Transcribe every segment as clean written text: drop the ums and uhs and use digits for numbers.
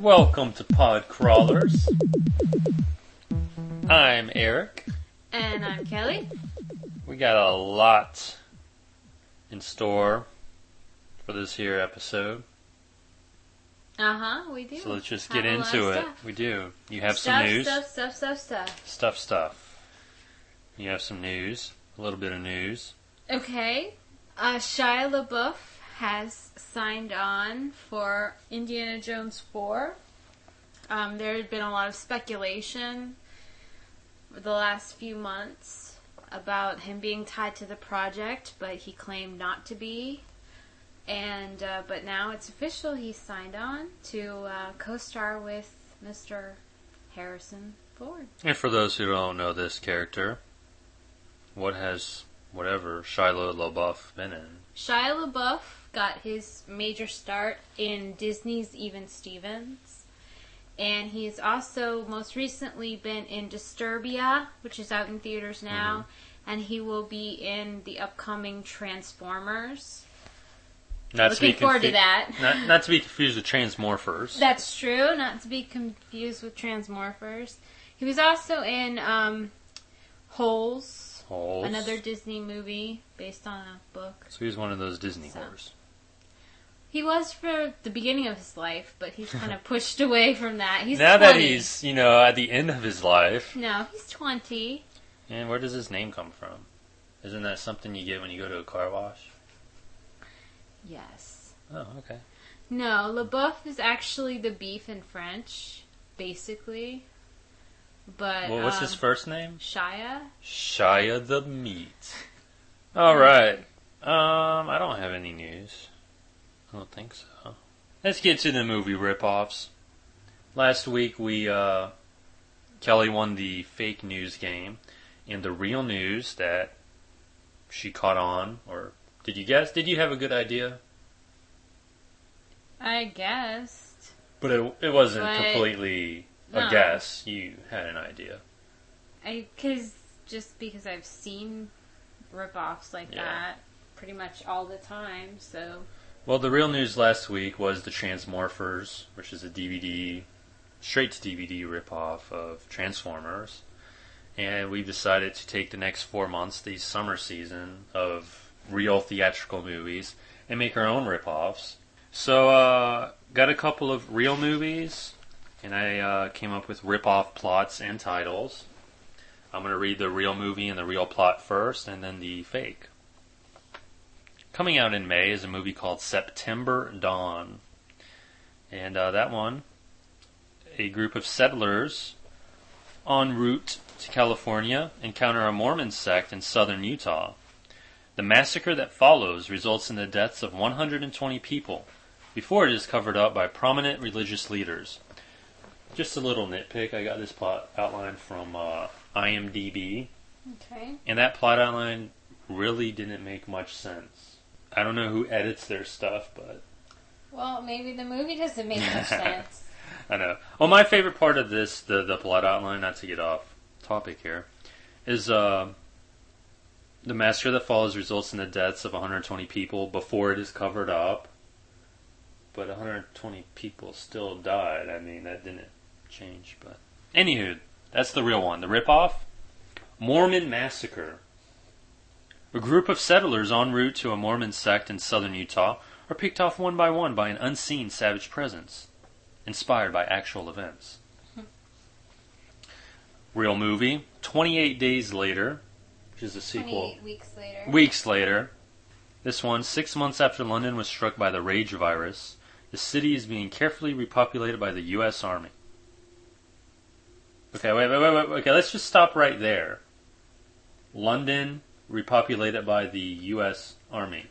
Welcome to Pod Crawlers. I'm Eric. And I'm Kelly. We got a lot in store for this here episode. We do. So let's just get into it. We do. You have some news. Stuff. You have some news. A little bit of news. Okay. Shia LaBeouf has signed on for Indiana Jones 4. There had been a lot of speculation for the last few months about him being tied to the project, but he claimed not to be. And but now it's official. He's signed on to co-star with Mr. Harrison Ford. And for those who don't know this character, what has Shia LaBeouf been in? Shia LaBeouf got his major start in Disney's Even Stevens. And he's also most recently been in Disturbia, which is out in theaters now. Mm-hmm. And he will be in the upcoming Transformers. Looking forward to that. Not to be confused with Transmorphers. That's true. Not to be confused with Transmorphers. He was also in Holes. Another Disney movie based on a book. So he's one of those Disney whores. He was for the beginning of his life, but he's kind of pushed away from that. He's now 20. That he's, at the end of his life. No, he's 20. And where does his name come from? Isn't that something you get when you go to a car wash? Yes. Oh, okay. No, LaBeouf is actually the beef in French, basically. But well, what's his first name? Shia. Shia the meat. All right. I don't have any news. I don't think so. Let's get to the movie ripoffs. Last week Kelly won the fake news game, and the real news that she caught on, or did you guess? Did you have a good idea? I guessed. But it wasn't completely a guess. You had an idea. Because I've seen ripoffs like that pretty much all the time, so... Well, the real news last week was the Transmorphers, which is a straight-to-DVD ripoff of Transformers. And we've decided to take the next 4 months, the summer season, of real theatrical movies, and make our own ripoffs. So, got a couple of real movies, and I came up with ripoff plots and titles. I'm going to read the real movie and the real plot first, and then the fake. Coming out in May is a movie called September Dawn. And that one, a group of settlers en route to California encounter a Mormon sect in southern Utah. The massacre that follows results in the deaths of 120 people before it is covered up by prominent religious leaders. Just a little nitpick, I got this plot outline from IMDb. Okay. And that plot outline really didn't make much sense. I don't know who edits their stuff, but... Well, maybe the movie doesn't make much sense. I know. Well, my favorite part of this, the plot outline, not to get off topic here, is the massacre that follows results in the deaths of 120 people before it is covered up. But 120 people still died. I mean, that didn't change, but... Anywho, that's the real one. The ripoff? Mormon Massacre. A group of settlers en route to a Mormon sect in southern Utah are picked off one by one by an unseen savage presence, inspired by actual events. Real movie, 28 Days Later, which is a sequel. 28 Weeks later. This one, 6 months after London was struck by the rage virus, the city is being carefully repopulated by the U.S. Army. Okay, wait. Okay, let's just stop right there. London repopulated by the U.S. Army.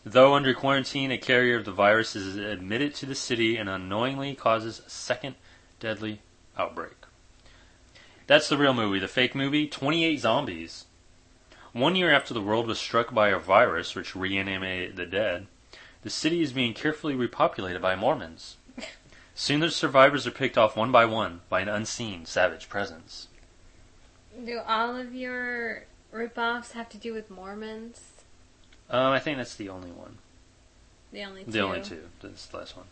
Though under quarantine, a carrier of the virus is admitted to the city and unknowingly causes a second deadly outbreak. That's the real movie. The fake movie, 28 Zombies. 1 year after the world was struck by a virus which reanimated the dead, the city is being carefully repopulated by Mormons. Soon the survivors are picked off one by one by an unseen, savage presence. Do all of your ripoffs have to do with Mormons? I think that's the only one. The only two? The only two. That's the last one.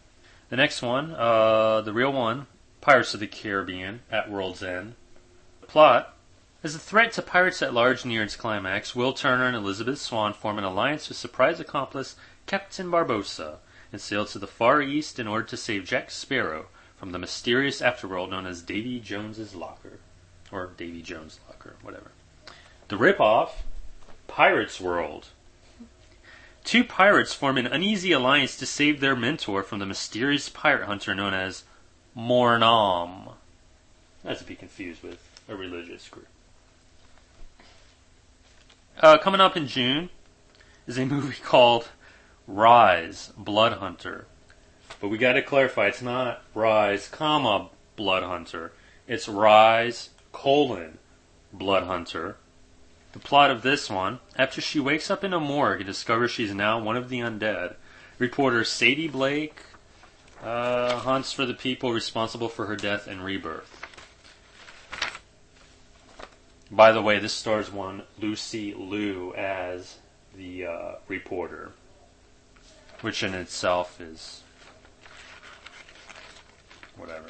The next one, the real one, Pirates of the Caribbean at World's End. Plot: as the threat to pirates at large near its climax, Will Turner and Elizabeth Swann form an alliance with surprise accomplice Captain Barbossa and sail to the Far East in order to save Jack Sparrow from the mysterious afterworld known as Davy Jones's Locker. Or Davy Jones' Locker, whatever. The ripoff, Pirates World. Two pirates form an uneasy alliance to save their mentor from the mysterious pirate hunter known as Mornom. Not to be confused with a religious group. Coming up in June is a movie called Rise, Blood Hunter. But we got to clarify, it's not Rise, Blood Hunter. It's Rise, Blood Hunter. The plot of this one: after she wakes up in a morgue and discovers she's now one of the undead, reporter Sadie Blake hunts for the people responsible for her death and rebirth. By the way, this stars one Lucy Liu as the reporter, which in itself is whatever.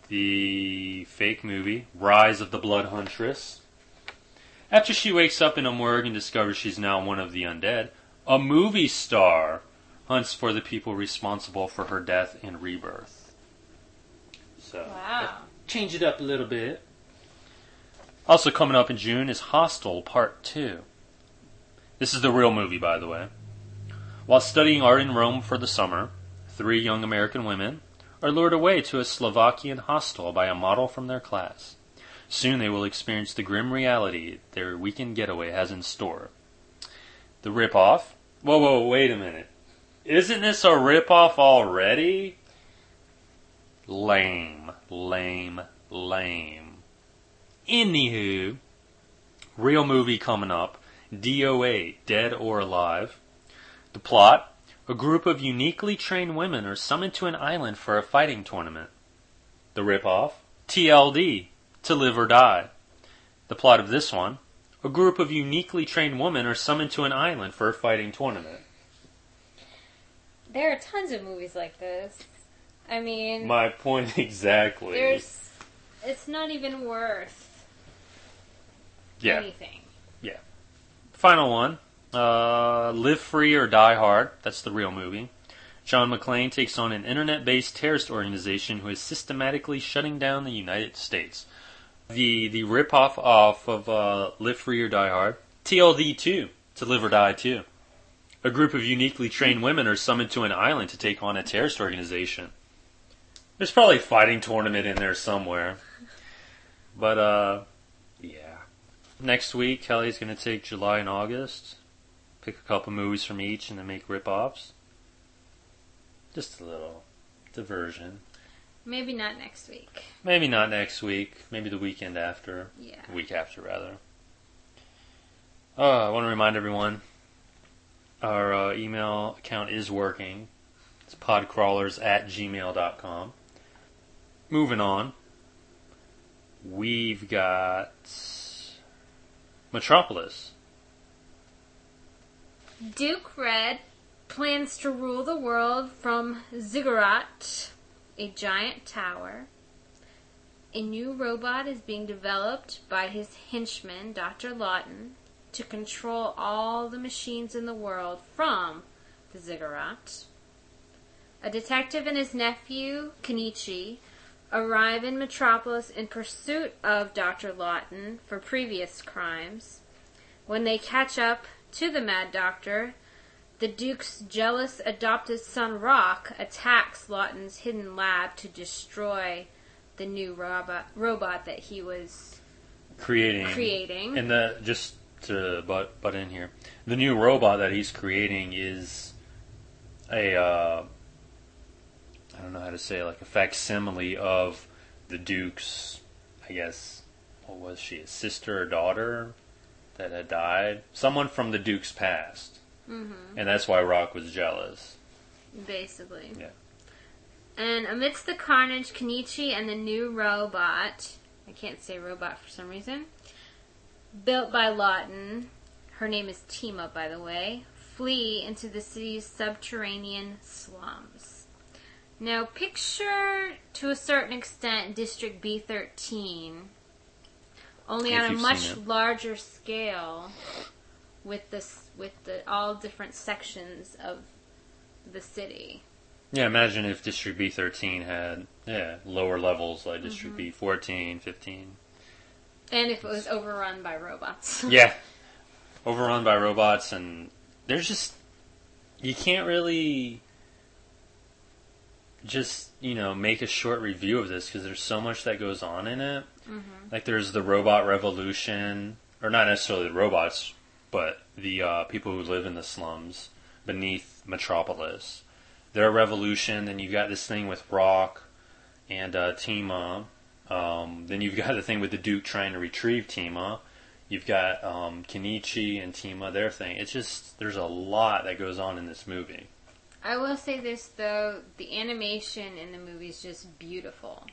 The fake movie, Rise of the Blood Huntress. After she wakes up in a morgue and discovers she's now one of the undead, a movie star hunts for the people responsible for her death and rebirth. So, wow. Change it up a little bit. Also coming up in June is Hostel Part 2. This is the real movie, by the way. While studying art in Rome for the summer, 3 young American women are lured away to a Slovakian hostel by a model from their class. Soon they will experience the grim reality their weekend getaway has in store. The ripoff? Whoa, wait a minute. Isn't this a ripoff already? Lame. Anywho, real movie coming up, DOA, Dead or Alive. The plot: a group of uniquely trained women are summoned to an island for a fighting tournament. The ripoff, TLD, To Live or Die. The plot of this one: a group of uniquely trained women are summoned to an island for a fighting tournament. There are tons of movies like this. I mean... My point exactly. It's not even worth anything. Yeah. Final one. Live Free or Die Hard. That's the real movie. John McClane takes on an internet-based terrorist organization who is systematically shutting down the United States. The rip-off of Live Free or Die Hard. TLD 2. To Live or Die 2. A group of uniquely trained women are summoned to an island to take on a terrorist organization. There's probably a fighting tournament in there somewhere. But, yeah. Next week, Kelly's going to take July and August, pick a couple movies from each, and then make rip-offs. Just a little diversion. Maybe not next week. Maybe not next week. Maybe the weekend after. Yeah. The week after, rather. I want to remind everyone, our email account is working. It's podcrawlers@gmail.com. Moving on. We've got Metropolis. Duke Red plans to rule the world from Ziggurat, a giant tower. A new robot is being developed by his henchman, Dr. Lawton, to control all the machines in the world from the Ziggurat. A detective and his nephew, Kenichi, arrive in Metropolis in pursuit of Dr. Lawton for previous crimes. When they catch up to the Mad Doctor, the Duke's jealous adopted son Rock attacks Lawton's hidden lab to destroy the new robot that he was creating. And just to butt in here, the new robot that he's creating is I don't know how to say, like a facsimile of the Duke's, I guess, what was she, a sister or daughter that had died? Someone from the Duke's past. Mm-hmm. And that's why Rock was jealous. Basically. Yeah. And amidst the carnage, Kenichi and the new robot, I can't say robot for some reason, built by Lawton, her name is Tima, by the way, flee into the city's subterranean slums. Now, picture, to a certain extent, District B13, only on a much larger scale, with the all different sections of the city. Yeah, imagine if District B13 had lower levels like District B14, 15. And if it was overrun by robots. Yeah. Overrun by robots, and there's just... You can't really just, make a short review of this because there's so much that goes on in it. Mm-hmm. Like, there's the robot revolution, or not necessarily the robots, but the people who live in the slums beneath Metropolis. Their revolution, then you've got this thing with Rock and Tima. Then you've got the thing with the Duke trying to retrieve Tima. You've got Kenichi and Tima, their thing. It's just, there's a lot that goes on in this movie. I will say this, though. The animation in the movie is just beautiful.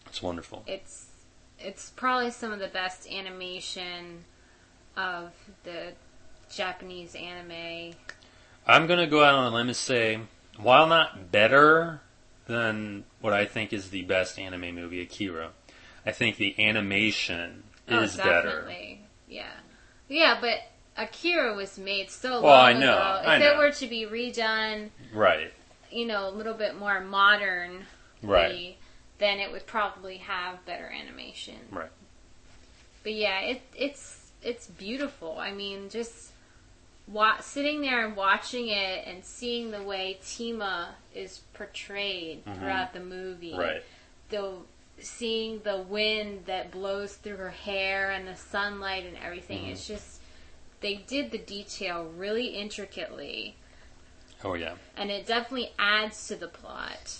It's wonderful. It's probably some of the best animation of the Japanese anime. I'm going to go out on a limb and say, while not better than what I think is the best anime movie, Akira, I think the animation is better. Yeah. Yeah, but Akira was made so long ago. If it were to be redone, right, a little bit more modern, right, then it would probably have better animation. Right. But yeah, it's beautiful. I mean, just sitting there and watching it and seeing the way Tima is portrayed throughout the movie. Right. Seeing the wind that blows through her hair and the sunlight and everything. It's just, they did the detail really intricately. Oh, yeah. And it definitely adds to the plot.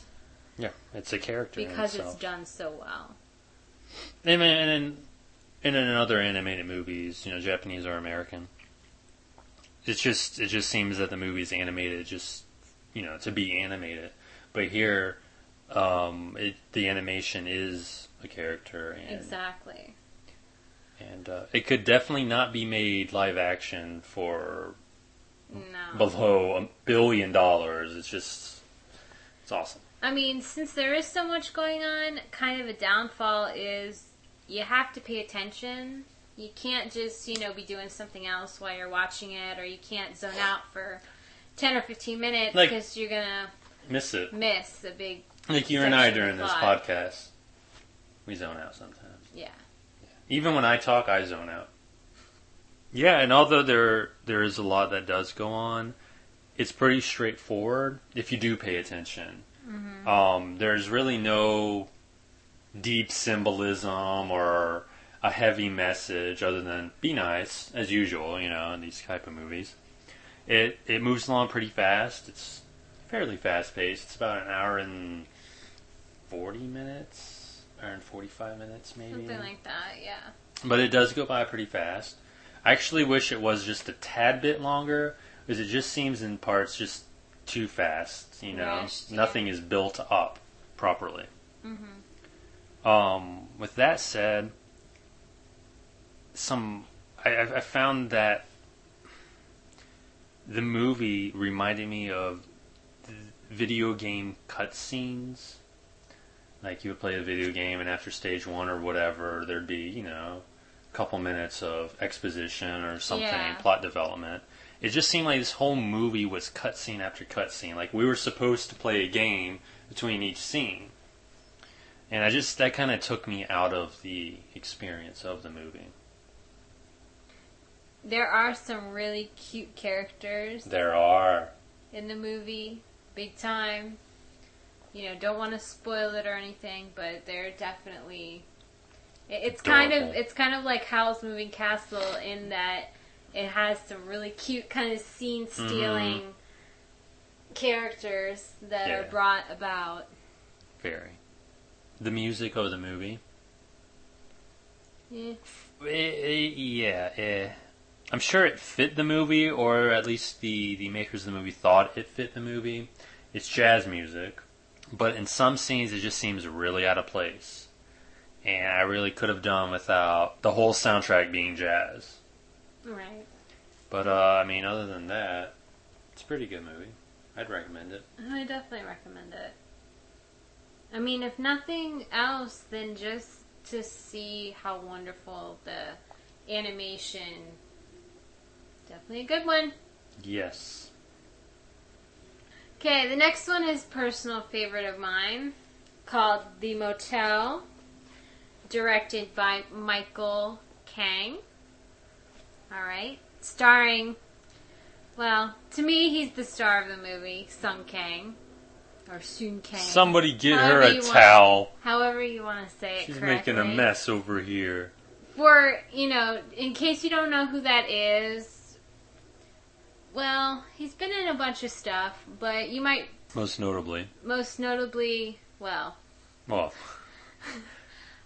Yeah, it's a character because it's done so well. And in other animated movies, Japanese or American, it just seems that the movie's animated just, to be animated. But here, the animation is a character. And, exactly. And it could definitely not be made live action for below $1 billion. It's awesome. I mean, since there is so much going on, kind of a downfall is you have to pay attention. You can't just, be doing something else while you're watching it, or you can't zone out for 10 or 15 minutes because you're going to miss a big like you and I during this podcast. We zone out sometimes. Yeah. Even when I talk, I zone out. Yeah, and although there is a lot that does go on, it's pretty straightforward if you do pay attention. Mm-hmm. There's really no deep symbolism or a heavy message other than be nice, as usual, in these type of movies. It moves along pretty fast. It's fairly fast-paced. It's about an hour and 40 minutes, hour and 45 minutes maybe. Something like that, yeah. But it does go by pretty fast. I actually wish it was just a tad bit longer, because it just seems in parts just too fast, Rushed, Nothing is built up properly. Mm-hmm. With that said, I found that the movie reminded me of video game cutscenes. Like, you would play a video game, and after stage 1 or whatever, there'd be, a couple minutes of exposition or something, plot development. It just seemed like this whole movie was cutscene after cutscene. Like, we were supposed to play a game between each scene. And that kind of took me out of the experience of the movie. There are some really cute characters. There are. In the movie. Big time. Don't want to spoil it or anything, but they're definitely... It's kind of like Howl's Moving Castle in that it has some really cute kind of scene-stealing characters that are brought about. Very. the music of the movie. Yeah. Yeah. I'm sure it fit the movie, or at least the makers of the movie thought it fit the movie. It's jazz music, but in some scenes it just seems really out of place. And I really could have done without the whole soundtrack being jazz. Right. But, I mean, other than that, it's a pretty good movie. I'd recommend it. I definitely recommend it. I mean, if nothing else, then just to see how wonderful the animation. Definitely a good one. Yes. Okay, the next one is a personal favorite of mine, called The Motel, directed by Michael Kang. Alright. Starring, well, to me, he's the star of the movie, Sung Kang. Or Sun Kang. Somebody get her a towel. However you want to say it She's correctly. making a mess over here. For, in case you don't know who that is, well, he's been in a bunch of stuff, but you might... Most notably, well...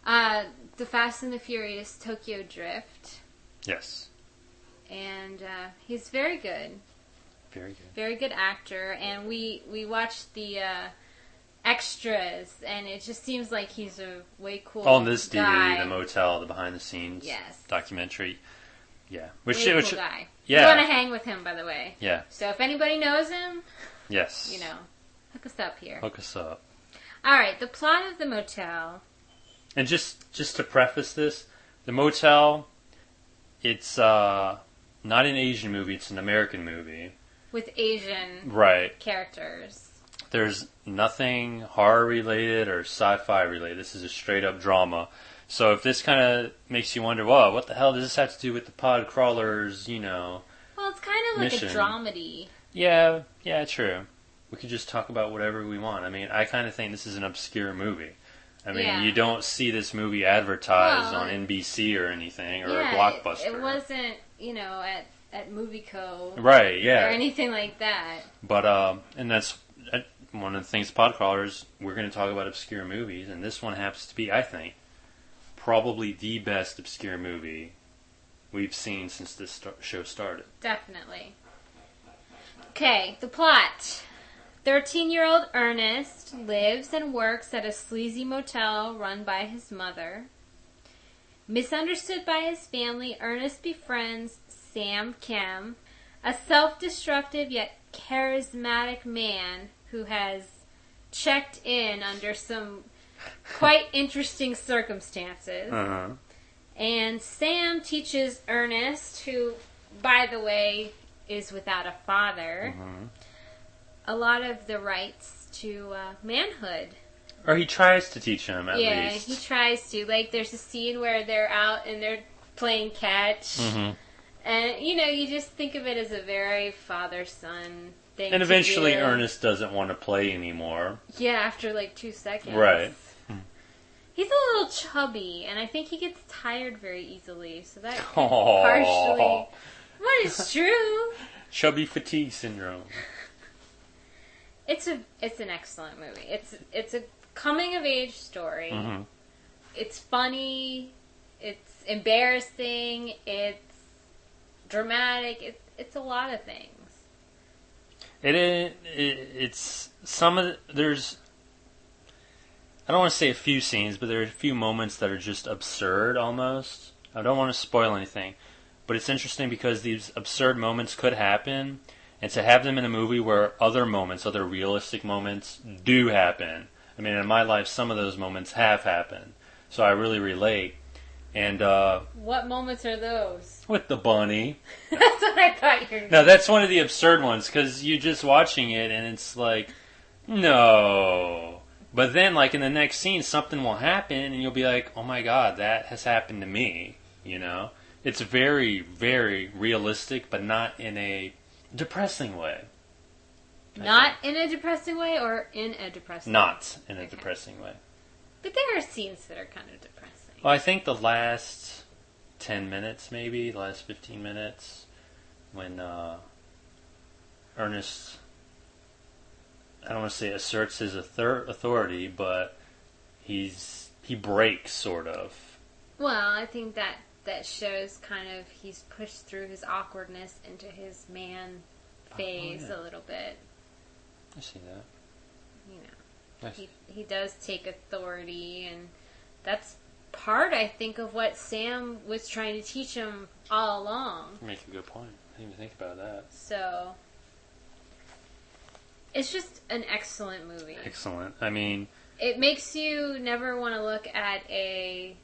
The Fast and the Furious Tokyo Drift. Yes. And he's very good. Very good. Very good actor. And we watched the extras, and it just seems like he's a way cool guy. On this DVD, the Motel, the behind-the-scenes documentary. Yeah. Way cool guy. Yeah. You want to hang with him, by the way. Yeah. So if anybody knows him, yes, hook us up here. Hook us up. All right, the plot of the Motel. And just to preface this, the Motel, it's not an Asian movie; it's an American movie With Asian characters. There's nothing horror related or sci-fi related. This is a straight up drama. So if this kind of makes you wonder, well, what the hell does this have to do with the pod crawlers, Well, it's kind of like mission. a dramedy. Yeah, true. We could just talk about whatever we want. I mean, I kind of think this is an obscure movie. I mean, you don't see this movie advertised on NBC or anything, or a Blockbuster. It wasn't, at Movie Co. Right, yeah. Or anything like that. But, and that's one of the things, Podcrawlers, we're going to talk about obscure movies, and this one happens to be, I think, probably the best obscure movie we've seen since this show started. Definitely. Okay, the plot. 13-year-old Ernest lives and works at a sleazy motel run by his mother. Misunderstood by his family, Ernest befriends Sam Kim, a self-destructive yet charismatic man who has checked in under some quite interesting circumstances. Uh-huh. And Sam teaches Ernest, who, by the way, is without a father, a lot of the rights to manhood. Or he tries to teach him, at least. Yeah, he tries to. Like, there's a scene where they're out and they're playing catch. Mm-hmm. And, you just think of it as a very father-son thing. And eventually Ernest doesn't want to play anymore. Yeah, after like 2 seconds. Right. He's a little chubby, and I think he gets tired very easily. So that could partially... What is true? Chubby fatigue syndrome. It's an excellent movie. It's a coming of age story. Mm-hmm. It's funny. It's embarrassing. It's dramatic. It's a lot of things. It's some of there's. I don't want to say a few scenes, but there are a few moments that are just absurd almost. I don't want to spoil anything, but it's interesting because these absurd moments could happen, and to have them in a movie where other realistic moments do happen. I mean, in my life, some of those moments have happened, so I really relate. And what moments are those? With the bunny. That's what I thought you were. No, that's one of the absurd ones because you're just watching it and it's like, no. But then, like, in the next scene, something will happen, and you'll be like, oh my god, that has happened to me, It's very, very realistic, but not in a depressing way. Not in a depressing way, or in a depressing way? Not in a depressing way. But there are scenes that are kind of depressing. Well, I think the last 10 minutes, maybe, the last 15 minutes, when Ernest... I don't want to say asserts his authority, but he breaks, sort of. Well, I think that shows kind of he's pushed through his awkwardness into his man phase a little bit. I see that. You know, Nice. he does take authority, and that's part, I think, of what Sam was trying to teach him all along. You make a good point. I didn't even think about that. So, it's just an excellent movie. Excellent. I mean, It makes you never want to look at a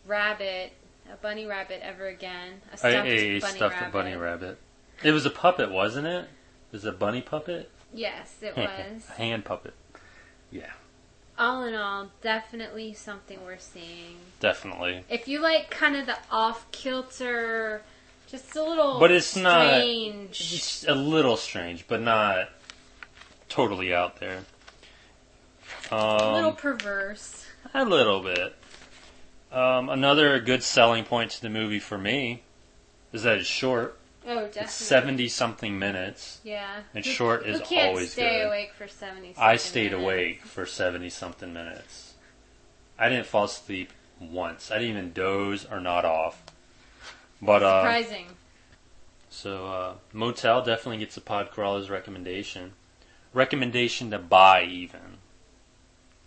bunny rabbit ever again. A stuffed bunny rabbit. It was a puppet, wasn't it? It was a bunny puppet? Yes, it was. A hand puppet. Yeah. All in all, definitely something worth seeing. Definitely. If you like kind of the off-kilter, just a little But it's strange. It's a little strange, but not totally out there. A little perverse. A little bit. Another good selling point to the movie for me is that it's short. Oh, definitely. It's 70-something minutes. Yeah. And short is who can't always stay good. awake for 70 I stayed minutes? awake for 70-something minutes. I didn't fall asleep once. I didn't even doze or nod off. But Surprising. So Motel definitely gets a Podcrawler's recommendation. Recommendation to buy, even.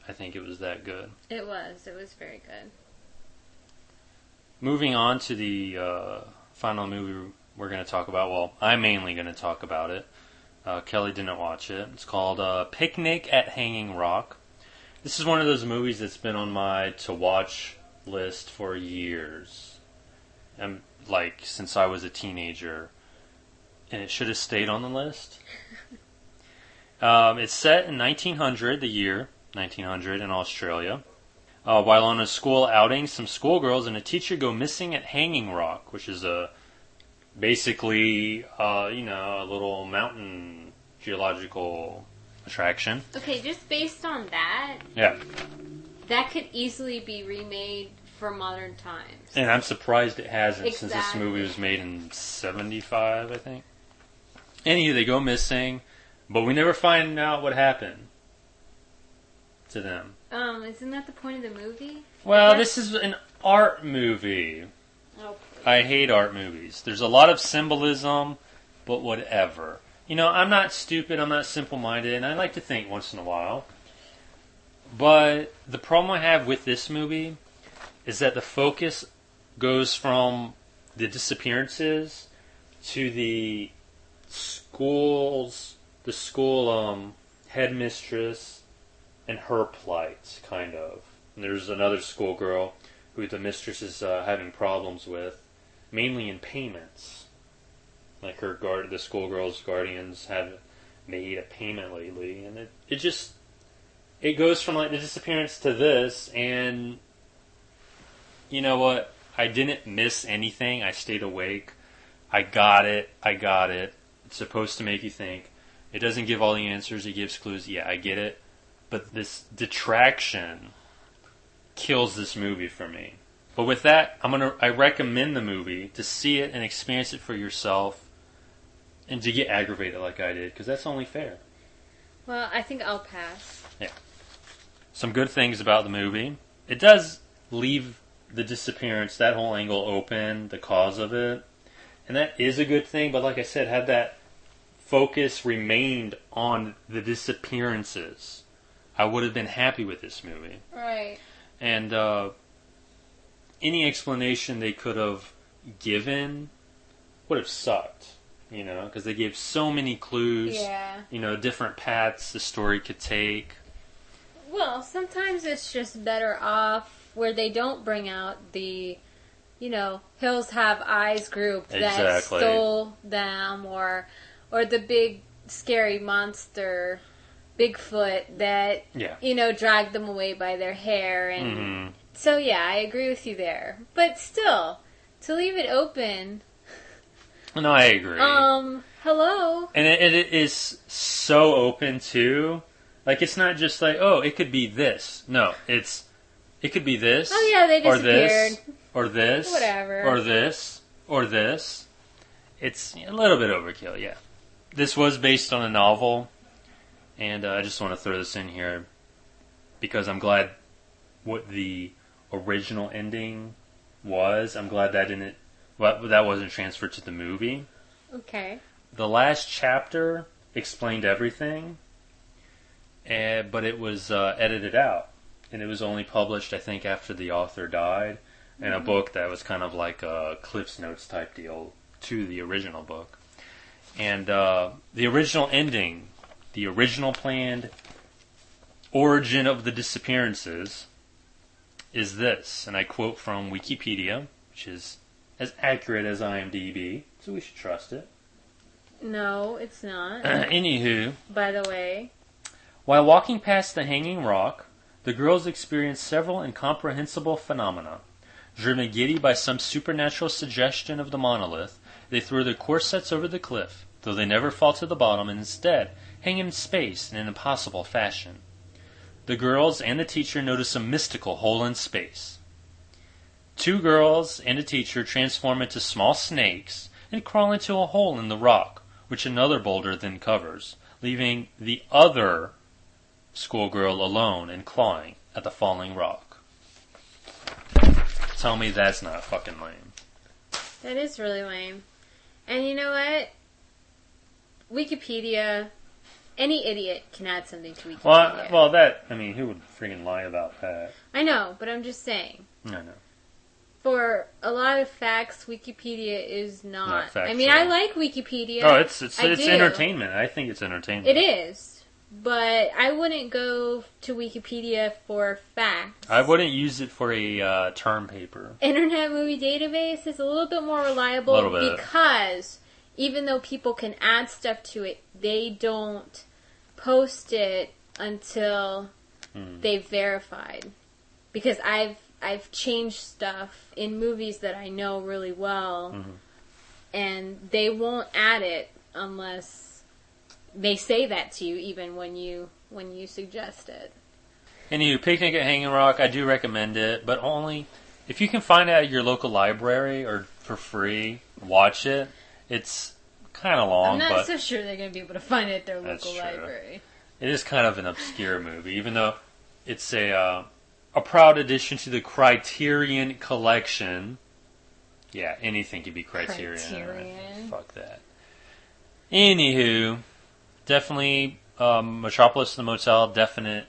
I think it was that good. It was. It was very good. Moving on to the final movie we're going to talk about. Well, I'm mainly going to talk about it. Kelly didn't watch it. It's called Picnic at Hanging Rock. This is one of those movies that's been on my to-watch list for years. Since I was a teenager. And it should have stayed on the list. It's set in 1900, the year 1900 in Australia. While on a school outing, some schoolgirls and a teacher go missing at Hanging Rock, which is basically a little mountain geological attraction. Okay, just based on that, Yeah. that could easily be remade for modern times. And I'm surprised it hasn't, since this Exactly. movie was made in 1975, I think. Anyway, they go missing, but we never find out what happened to them. Isn't that the point of the movie? Well, this is an art movie. Oh, I hate art movies. There's a lot of symbolism, but whatever. I'm not stupid, I'm not simple-minded, and I like to think once in a while. But the problem I have with this movie is that the focus goes from the disappearances to the school headmistress and her plight, kind of. And there's another schoolgirl who the mistress is having problems with, mainly in payments. Like the schoolgirl's guardians have made a payment lately, and it goes from like the disappearance to this, and you know what? I didn't miss anything. I stayed awake. I got it. It's supposed to make you think. It doesn't give all the answers. It gives clues. Yeah, I get it. But this detraction kills this movie for me. But with that, I recommend the movie to see it and experience it for yourself, and to get aggravated like I did, because that's only fair. well, I think I'll pass. Yeah. Some good things about the movie. It does leave the disappearance, that whole angle open, the cause of it. And that is a good thing, but like I said, had that focus remained on the disappearances, I would have been happy with this movie. Right. And any explanation they could have given would have sucked, because they gave so many clues, Yeah. Different paths the story could take. Well, sometimes it's just better off where they don't bring out the, Hills Have Eyes group that Exactly. stole them, or the big scary monster, Bigfoot, that, Yeah. dragged them away by their hair. And Mm-hmm. so, yeah, I agree with you there. But still, to leave it open, No, I agree. hello? And it is so open, too. Like, it's not just like, oh, it could be this. No, it could be this. Oh, yeah, they or disappeared. this, or this. Whatever. Or this, or this. It's a little bit overkill, yeah. This was based on a novel, and I just want to throw this in here because I'm glad what the original ending was. I'm glad that wasn't transferred to the movie. Okay. The last chapter explained everything, but it was edited out, and it was only published, I think, after the author died, in a book that was kind of like a Cliff's Notes type deal to the original book. And the original ending, the original planned origin of the disappearances is this, and I quote from Wikipedia, which is as accurate as IMDb, so we should trust it. No, it's not. Anywho, By the way, while walking past the hanging rock, the girls experienced several incomprehensible phenomena. Driven giddy by some supernatural suggestion of the monolith, they throw their corsets over the cliff, though they never fall to the bottom and instead hang in space in an impossible fashion. The girls and the teacher notice a mystical hole in space. 2 girls and a teacher transform into small snakes and crawl into a hole in the rock, which another boulder then covers, leaving the other schoolgirl alone and clawing at the falling rock. Tell me that's not fucking lame. that is really lame. And you know what? Wikipedia, any idiot can add something to Wikipedia. Well, who would freaking lie about that? I know, but I'm just saying. I know. For a lot of facts, Wikipedia is not. factual. I mean, I like Wikipedia. Oh, it's I do. entertainment. I think it's entertainment. It is. But I wouldn't go to Wikipedia for facts. I wouldn't use it for a term paper. Internet Movie Database is a little bit more reliable Little bit. because even though people can add stuff to it, they don't post it until they've verified. Because I've changed stuff in movies that I know really well, and they won't add it unless they say that to you, even when you suggest it. Anywho, Picnic at Hanging Rock, I do recommend it, but only if you can find it at your local library or for free. Watch it. It's kind of long, I'm not but so sure they're going to be able to find it at their That's local true. library. it is kind of an obscure movie, even though it's a proud addition to the Criterion Collection. Yeah, anything could be Criterion. Criterion. Fuck that. Anywho, definitely Metropolis and the Motel, definite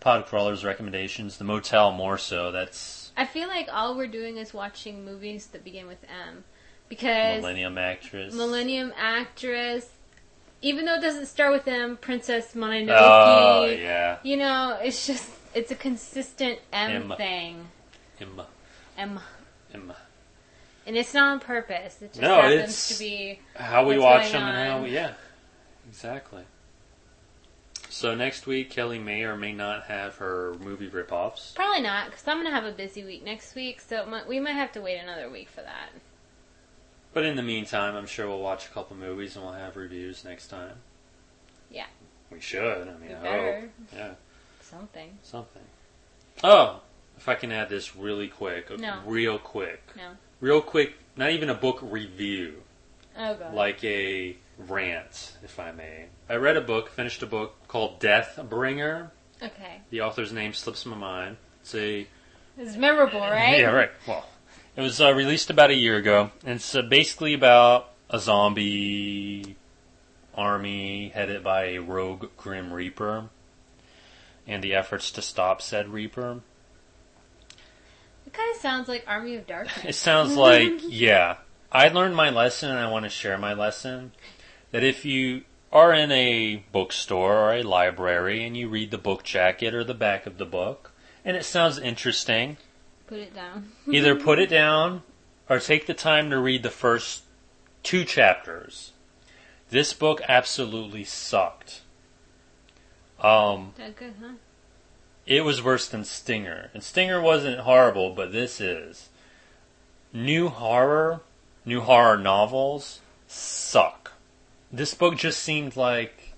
Podcrawlers recommendations. The Motel more so. That's I feel like all we're doing is watching movies that begin with M. Because Millennium Actress. Even though it doesn't start with M, Princess Mononoke. Oh, yeah. You know, it's a consistent M thing. M. And it's not on purpose. It just No, happens it's to be how we what's watch going them and how on. we, yeah. Exactly. So next week, Kelly may or may not have her movie ripoffs. Probably not, because I'm going to have a busy week next week, so we might have to wait another week for that. But in the meantime, I'm sure we'll watch a couple movies and we'll have reviews next time. Yeah. We should. I mean, We I better. hope. Yeah. Something. Oh, if I can add this really quick. No. Real quick. No. Real quick, not even a book review. Oh, God. Like a rant, if I may. I read a book, finished a book called Deathbringer. Okay. The author's name slips my mind. It's memorable, right? Yeah, right. Well, it was released about a year ago. And it's basically about a zombie army headed by a rogue Grim Reaper and the efforts to stop said Reaper. It kind of sounds like Army of Darkness. It sounds like, yeah. I learned my lesson and I want to share my lesson. That if you are in a bookstore or a library and you read the book jacket or the back of the book and it sounds interesting, Put it down. either put it down or take the time to read the first 2 chapters. This book absolutely sucked. That good, huh? It was worse than Stinger. And Stinger wasn't horrible, but this is. New horror novels suck. This book just seemed like,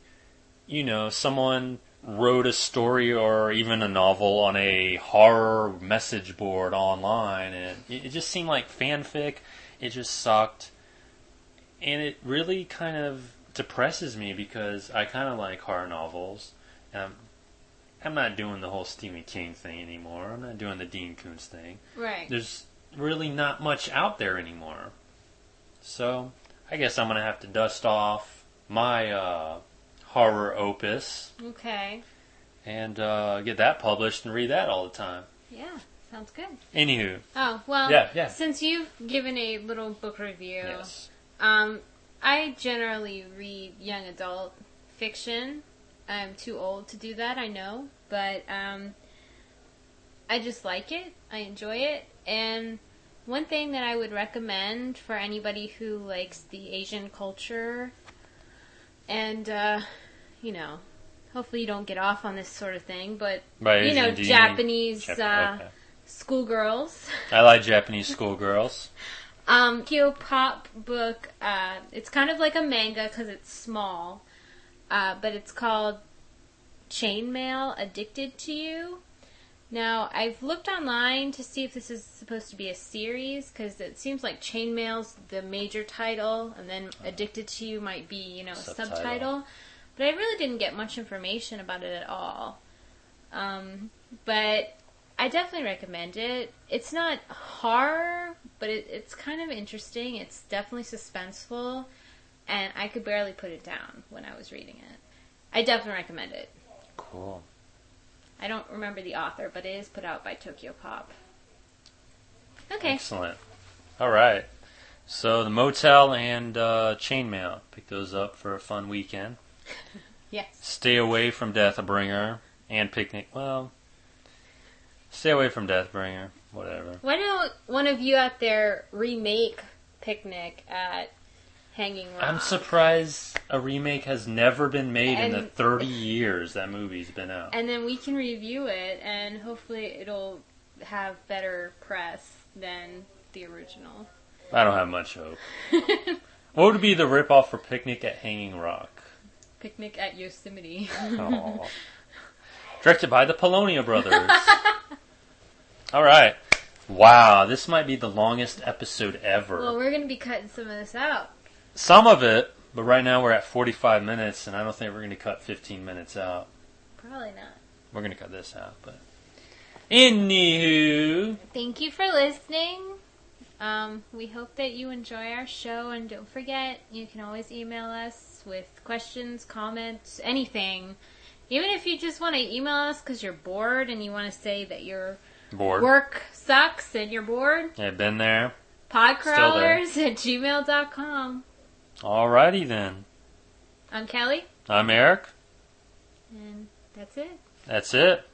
someone wrote a story or even a novel on a horror message board online, and it just seemed like fanfic. It just sucked. And it really kind of depresses me because I kind of like horror novels. I'm not doing the whole Stephen King thing anymore. I'm not doing the Dean Koontz thing. Right. There's really not much out there anymore. So I guess I'm going to have to dust off my horror opus. Okay. And get that published and read that all the time. Yeah, sounds good. Anywho. Oh, well, yeah. Since you've given a little book review, Yes. I generally read young adult fiction. I'm too old to do that, I know, but I just like it. I enjoy it. And one thing that I would recommend for anybody who likes the Asian culture and, hopefully you don't get off on this sort of thing, but, By Asian, do you Japanese okay. schoolgirls. I like Japanese schoolgirls. Tokyo Pop book, it's kind of like a manga because it's small. But it's called Chainmail Addicted to You. Now, I've looked online to see if this is supposed to be a series, because it seems like Chainmail's the major title, and then Addicted to You might be, a subtitle. But I really didn't get much information about it at all. But I definitely recommend it. It's not horror, but it's kind of interesting. It's definitely suspenseful. And I could barely put it down when I was reading it. I definitely recommend it. Cool. I don't remember the author, but it is put out by Tokyo Pop. Okay. Excellent. All right. So the Motel and Chainmail. Pick those up for a fun weekend. Yes. Stay away from Deathbringer and Picnic. Well, stay away from Deathbringer. Whatever. Why don't one of you out there remake Picnic at Hanging Rock? I'm surprised a remake has never been made in the 30 years that movie's been out. And then we can review it, and hopefully it'll have better press than the original. I don't have much hope. What would be the ripoff for Picnic at Hanging Rock? Picnic at Yosemite. Aww. Directed by the Polonia brothers. All right. Wow, this might be the longest episode ever. Well, we're going to be cutting some of this out. Some of it, but right now we're at 45 minutes, and I don't think we're going to cut 15 minutes out. Probably not. We're going to cut this out, but... Anywho... Thank you for listening. We hope that you enjoy our show, and don't forget, you can always email us with questions, comments, anything. Even if you just want to email us because you're bored and you want to say that your work sucks and you're bored. Yeah, been there. Podcrawlers@gmail.com. Alrighty then. I'm Kelly. I'm Eric. And that's it. That's it.